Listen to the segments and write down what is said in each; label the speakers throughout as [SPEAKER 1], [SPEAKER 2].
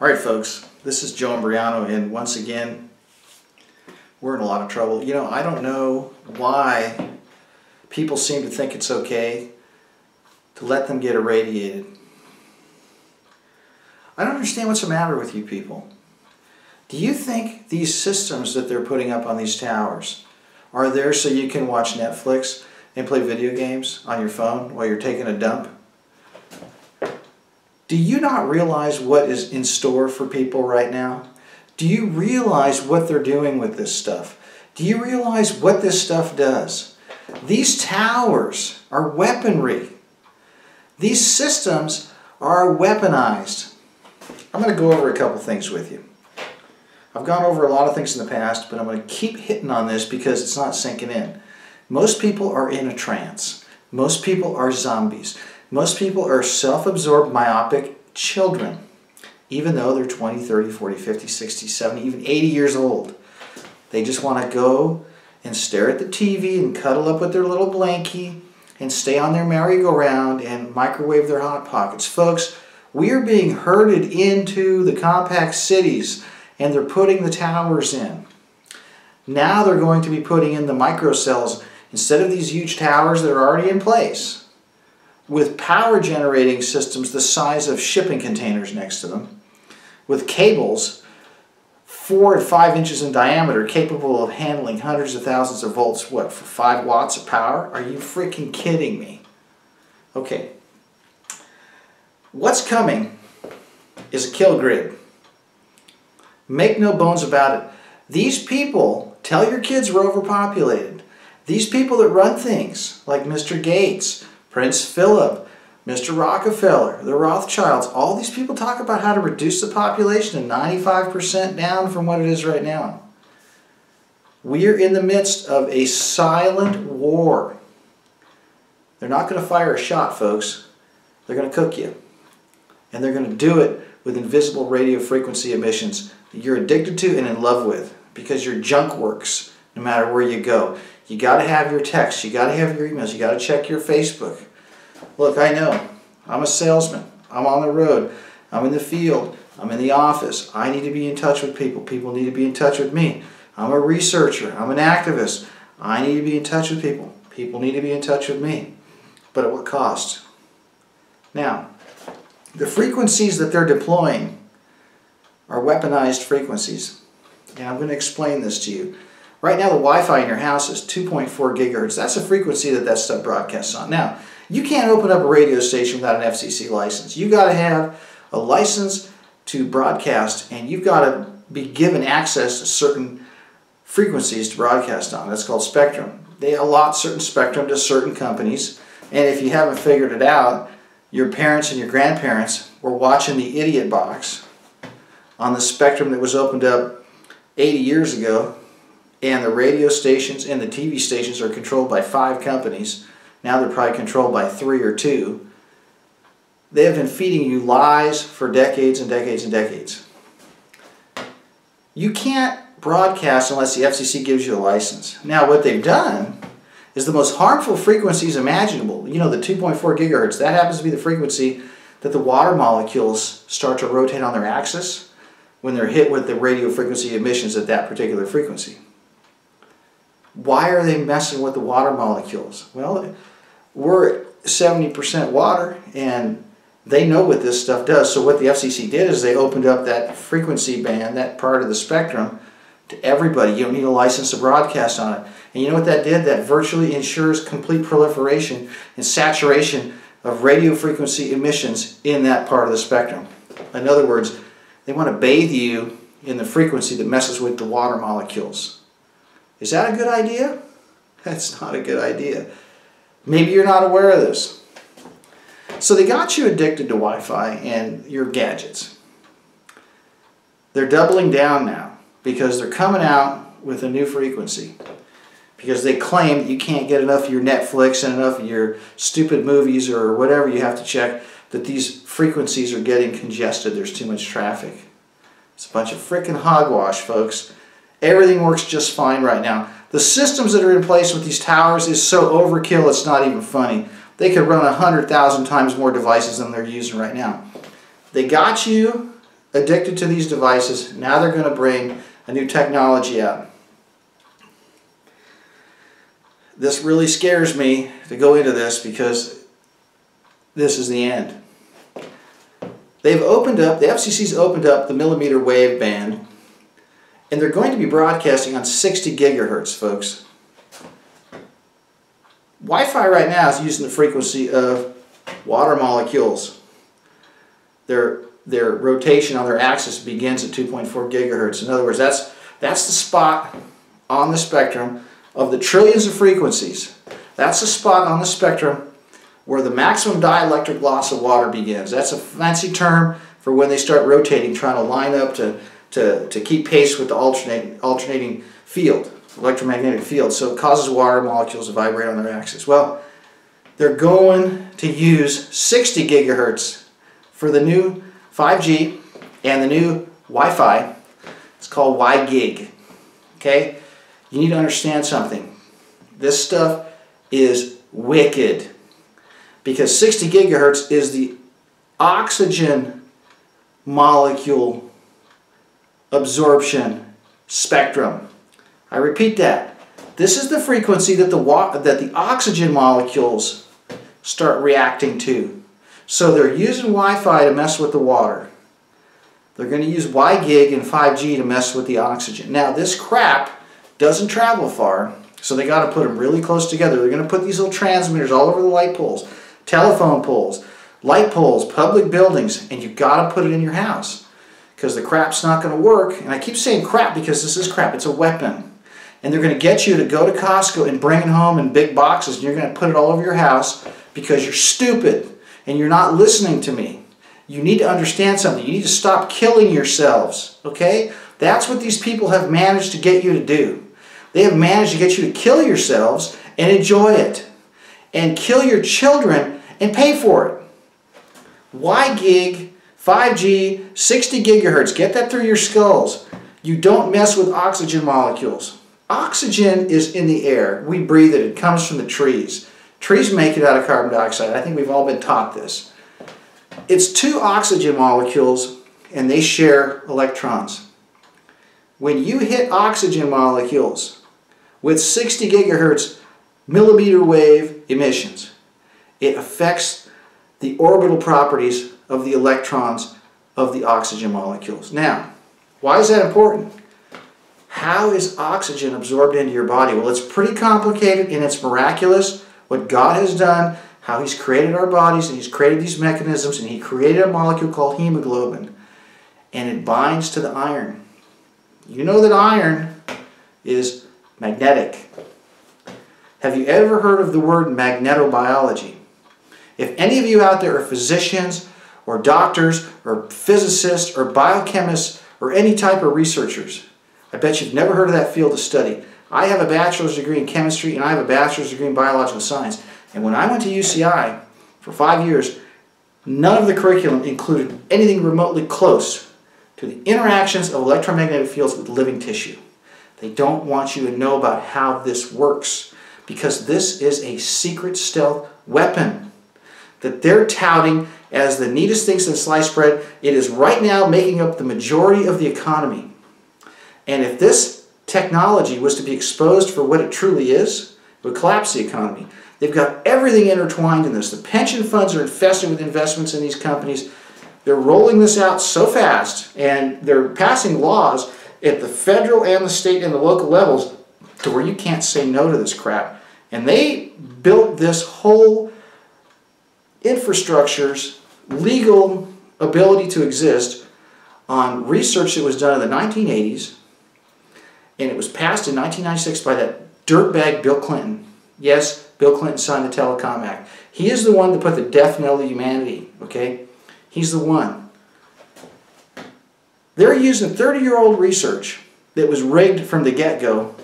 [SPEAKER 1] Alright folks, this is Joe Imbriano, and once again we're in a lot of trouble. You know, I don't know why people seem to think it's okay to let them get irradiated. I don't understand what's the matter with you people. Do you think these systems that they're putting up on these towers are there so you can watch Netflix and play video games on your phone while you're taking a dump? Do you not realize what is in store for people right now? Do you realize what they're doing with this stuff? Do you realize what this stuff does? These towers are weaponry. These systems are weaponized. I'm going to go over a couple things with you. I've gone over a lot of things in the past, but I'm going to keep hitting on this because it's not sinking in. Most people are in a trance. Most people are zombies. Most people are self-absorbed, myopic children, even though they're 20, 30, 40, 50, 60, 70, even 80 years old. They just want to go and stare at the TV and cuddle up with their little blankie and stay on their merry-go-round and microwave their Hot Pockets. Folks, we are being herded into the compact cities, and they're putting the towers in. Now they're going to be putting in the microcells instead of these huge towers that are already in place, with power generating systems the size of shipping containers next to them, with cables 4 and 5 inches in diameter capable of handling hundreds of thousands of volts, what, for 5 watts of power? Are you freaking kidding me? Okay. What's coming is a kill grid. Make no bones about it. These people, tell your kids we're overpopulated. These people that run things like Mr. Gates, Prince Philip, Mr. Rockefeller, the Rothschilds, all these people talk about how to reduce the population to 95% down from what it is right now. We are in the midst of a silent war. They're not going to fire a shot, folks. They're going to cook you. And they're going to do it with invisible radio frequency emissions that you're addicted to and in love with, because your junk works no matter where you go. You got to have your texts, you got to have your emails, you got to check your Facebook. Look, I know, I'm a salesman, I'm on the road, I'm in the field, I'm in the office. I need to be in touch with people, people need to be in touch with me. I'm a researcher, I'm an activist, I need to be in touch with people, people need to be in touch with me. But at what cost? Now, the frequencies that they're deploying are weaponized frequencies. And I'm going to explain this to you. Right now the Wi-Fi in your house is 2.4 gigahertz. That's the frequency that stuff broadcasts on. Now, you can't open up a radio station without an FCC license. You've got to have a license to broadcast, and you've got to be given access to certain frequencies to broadcast on. That's called spectrum. They allot certain spectrum to certain companies, and if you haven't figured it out, your parents and your grandparents were watching the idiot box on the spectrum that was opened up 80 years ago, and the radio stations and the TV stations are controlled by 5 companies. Now they're probably controlled by 3 or 2. They have been feeding you lies for decades and decades and decades. You can't broadcast unless the FCC gives you a license. Now what they've done is the most harmful frequencies imaginable. You know, the 2.4 gigahertz, that happens to be the frequency that the water molecules start to rotate on their axis when they're hit with the radio frequency emissions at that particular frequency. Why are they messing with the water molecules? Well, we're 70% water, and they know what this stuff does. So what the FCC did is they opened up that frequency band, that part of the spectrum, to everybody. You don't need a license to broadcast on it. And you know what that did? That virtually ensures complete proliferation and saturation of radio frequency emissions in that part of the spectrum. In other words, they want to bathe you in the frequency that messes with the water molecules. Is that a good idea? That's not a good idea. Maybe you're not aware of this. So they got you addicted to Wi-Fi and your gadgets. They're doubling down now because they're coming out with a new frequency. Because they claim that you can't get enough of your Netflix and enough of your stupid movies or whatever you have to check, that these frequencies are getting congested. There's too much traffic. It's a bunch of frickin' hogwash, folks. Everything works just fine right now. The systems that are in place with these towers is so overkill it's not even funny. They could run 100,000 times more devices than they're using right now. They got you addicted to these devices. Now they're going to bring a new technology out. This really scares me to go into this because this is the end. They've opened up, the FCC's opened up the millimeter wave band, and they're going to be broadcasting on 60 gigahertz, folks. Wi-Fi right now is using the frequency of water molecules. Their rotation on their axis begins at 2.4 gigahertz. In other words, that's the spot on the spectrum of the trillions of frequencies. That's the spot on the spectrum where the maximum dielectric loss of water begins. That's a fancy term for when they start rotating, trying to line up to keep pace with the alternating field, electromagnetic field. So it causes water molecules to vibrate on their axis. Well, they're going to use 60 gigahertz for the new 5G and the new Wi-Fi. It's called WiGig. Okay? You need to understand something. This stuff is wicked, because 60 gigahertz is the oxygen molecule absorption spectrum. I repeat that. This is the frequency that the oxygen molecules start reacting to. So they're using Wi-Fi to mess with the water. They're going to use WiGig and 5G to mess with the oxygen. Now this crap doesn't travel far, so they got to put them really close together. They're going to put these little transmitters all over the light poles, telephone poles, light poles, public buildings, and you've got to put it in your house, because the crap's not going to work. And I keep saying crap because this is crap. It's a weapon. And they're going to get you to go to Costco and bring it home in big boxes, and you're going to put it all over your house because you're stupid and you're not listening to me. You need to understand something. You need to stop killing yourselves, okay? That's what these people have managed to get you to do. They have managed to get you to kill yourselves and enjoy it, and kill your children and pay for it. WiGig, 5G, 60 gigahertz. Get that through your skulls. You don't mess with oxygen molecules. Oxygen is in the air. We breathe it. It comes from the trees. Trees make it out of carbon dioxide. I think we've all been taught this. It's two oxygen molecules, and they share electrons. When you hit oxygen molecules with 60 gigahertz millimeter wave emissions, it affects the orbital properties of the electrons of the oxygen molecules. Now, why is that important? How is oxygen absorbed into your body? Well, it's pretty complicated, and it's miraculous what God has done, how He's created our bodies, and He's created these mechanisms, and He created a molecule called hemoglobin, and it binds to the iron. You know that iron is magnetic. Have you ever heard of the word magnetobiology? If any of you out there are physicians or doctors or physicists or biochemists or any type of researchers, I bet you've never heard of that field of study. I have a bachelor's degree in chemistry, and I have a bachelor's degree in biological science. And when I went to UCI for 5 years, none of the curriculum included anything remotely close to the interactions of electromagnetic fields with living tissue. They don't want you to know about how this works, because this is a secret stealth weapon that they're touting as the neatest thing since sliced bread. It is right now making up the majority of the economy. And if this technology was to be exposed for what it truly is, it would collapse the economy. They've got everything intertwined in this. The pension funds are infested with investments in these companies. They're rolling this out so fast, and they're passing laws at the federal and the state and the local levels to where you can't say no to this crap. And they built this whole infrastructure's legal ability to exist on research that was done in the 1980s, and it was passed in 1996 by that dirtbag Bill Clinton. Yes, Bill Clinton signed the Telecom Act. He is the one that put the death knell to humanity, okay? He's the one. They're using 30-year-old research that was rigged from the get-go,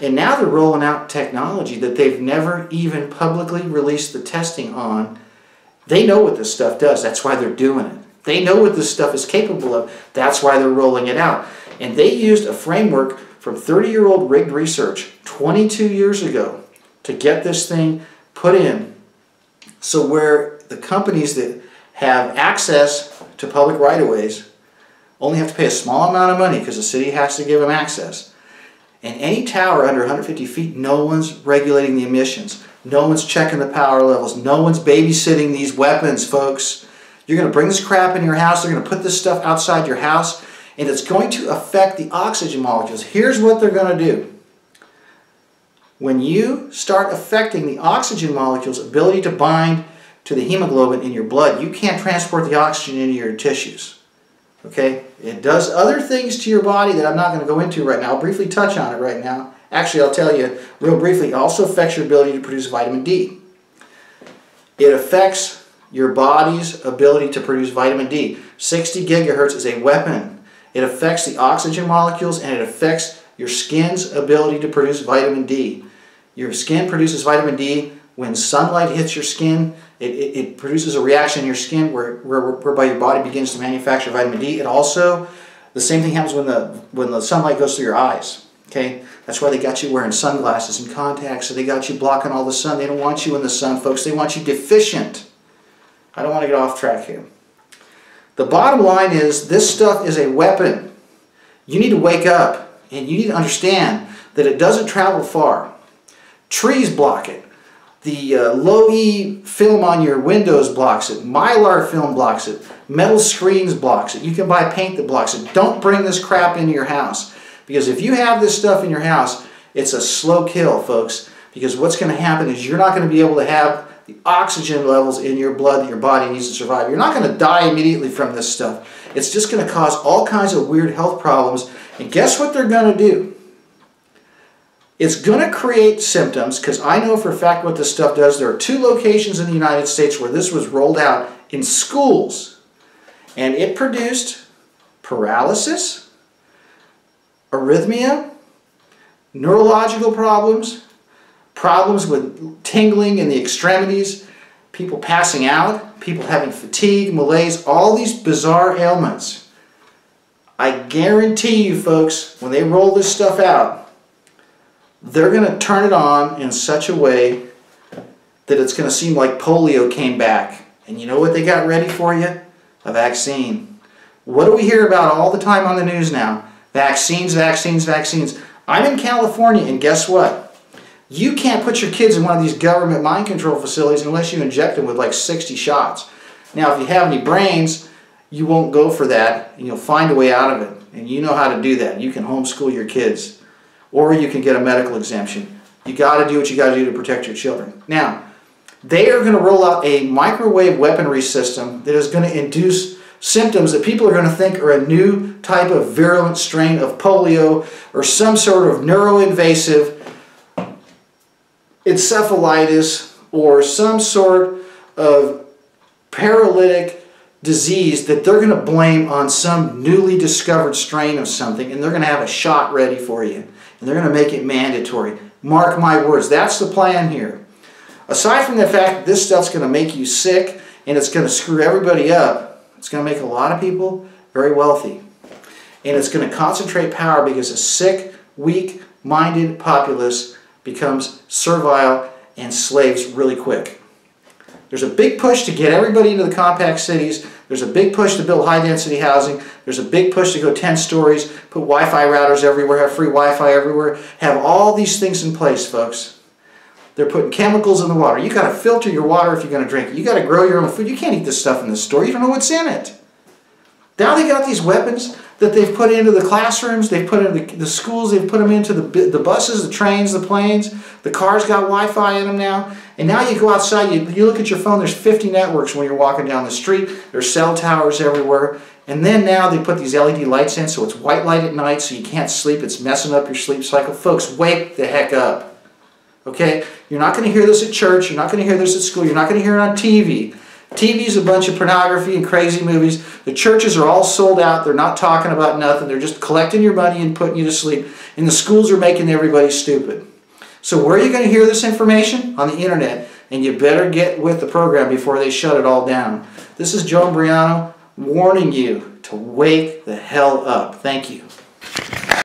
[SPEAKER 1] and now they're rolling out technology that they've never even publicly released the testing on. They know what this stuff does. That's why they're doing it. They know what this stuff is capable of. That's why they're rolling it out. And they used a framework from 30-year-old rigged research 22 years ago to get this thing put in. So where the companies that have access to public right-of-ways only have to pay a small amount of money because the city has to give them access. And any tower under 150 feet, no one's regulating the emissions. No one's checking the power levels. No one's babysitting these weapons, folks. You're going to bring this crap in your house. They're going to put this stuff outside your house, and it's going to affect the oxygen molecules. Here's what they're going to do. When you start affecting the oxygen molecules' ability to bind to the hemoglobin in your blood, you can't transport the oxygen into your tissues. Okay? It does other things to your body that I'm not going to go into right now. I'll briefly touch on it right now. Actually, I'll tell you real briefly, it also affects your ability to produce vitamin D. It affects your body's ability to produce vitamin D. 60 gigahertz is a weapon. It affects the oxygen molecules, and it affects your skin's ability to produce vitamin D. Your skin produces vitamin D when sunlight hits your skin. It produces a reaction in your skin whereby your body begins to manufacture vitamin D. It also, the same thing happens when the sunlight goes through your eyes. Okay, that's why they got you wearing sunglasses and contacts. So they got you blocking all the sun. They don't want you in the sun, folks. They want you deficient. I don't want to get off track here. The bottom line is this stuff is a weapon. You need to wake up, and you need to understand that it doesn't travel far. Trees block it. The low-E film on your windows blocks it. Mylar film blocks it. Metal screens blocks it. You can buy paint that blocks it. Don't bring this crap into your house. Because if you have this stuff in your house, it's a slow kill, folks. Because what's going to happen is you're not going to be able to have the oxygen levels in your blood that your body needs to survive. You're not going to die immediately from this stuff. It's just going to cause all kinds of weird health problems. And guess what they're going to do? It's going to create symptoms, because I know for a fact what this stuff does. There are 2 locations in the United States where this was rolled out in schools. And it produced paralysis, arrhythmia, neurological problems, problems with tingling in the extremities, people passing out, people having fatigue, malaise, all these bizarre ailments. I guarantee you, folks, when they roll this stuff out, they're going to turn it on in such a way that it's going to seem like polio came back. And you know what they got ready for you? A vaccine. What do we hear about all the time on the news now? Vaccines, vaccines, vaccines. I'm in California, and guess what? You can't put your kids in one of these government mind control facilities unless you inject them with like 60 shots. Now, if you have any brains, you won't go for that, and you'll find a way out of it. And you know how to do that. You can homeschool your kids. Or you can get a medical exemption. You got to do what you got to do to protect your children. Now, they are going to roll out a microwave weaponry system that is going to induce symptoms that people are going to think are a new type of virulent strain of polio or some sort of neuroinvasive encephalitis or some sort of paralytic disease that they're going to blame on some newly discovered strain of something, and they're going to have a shot ready for you. And they're going to make it mandatory. Mark my words, that's the plan here. Aside from the fact that this stuff's going to make you sick and it's going to screw everybody up, it's going to make a lot of people very wealthy. And it's going to concentrate power because a sick, weak-minded populace becomes servile and slaves really quick. There's a big push to get everybody into the compact cities. There's a big push to build high-density housing. There's a big push to go 10 stories, put Wi-Fi routers everywhere, have free Wi-Fi everywhere, have all these things in place, folks. They're putting chemicals in the water. You've got to filter your water if you're going to drink it. You've got to grow your own food. You can't eat this stuff in the store. You don't know what's in it. Now they got these weapons that they've put into the classrooms, they've put into the schools, they've put them into the buses, the trains, the planes. The cars got Wi-Fi in them now. And now you go outside, you look at your phone, there's 50 networks when you're walking down the street. There's cell towers everywhere. And then now they put these LED lights in so it's white light at night so you can't sleep. It's messing up your sleep cycle. Folks, wake the heck up. Okay? You're not going to hear this at church. You're not going to hear this at school. You're not going to hear it on TV. TV is a bunch of pornography and crazy movies. The churches are all sold out. They're not talking about nothing. They're just collecting your money and putting you to sleep. And the schools are making everybody stupid. So where are you going to hear this information? On the internet. And you better get with the program before they shut it all down. This is Joe Imbriano warning you to wake the hell up. Thank you.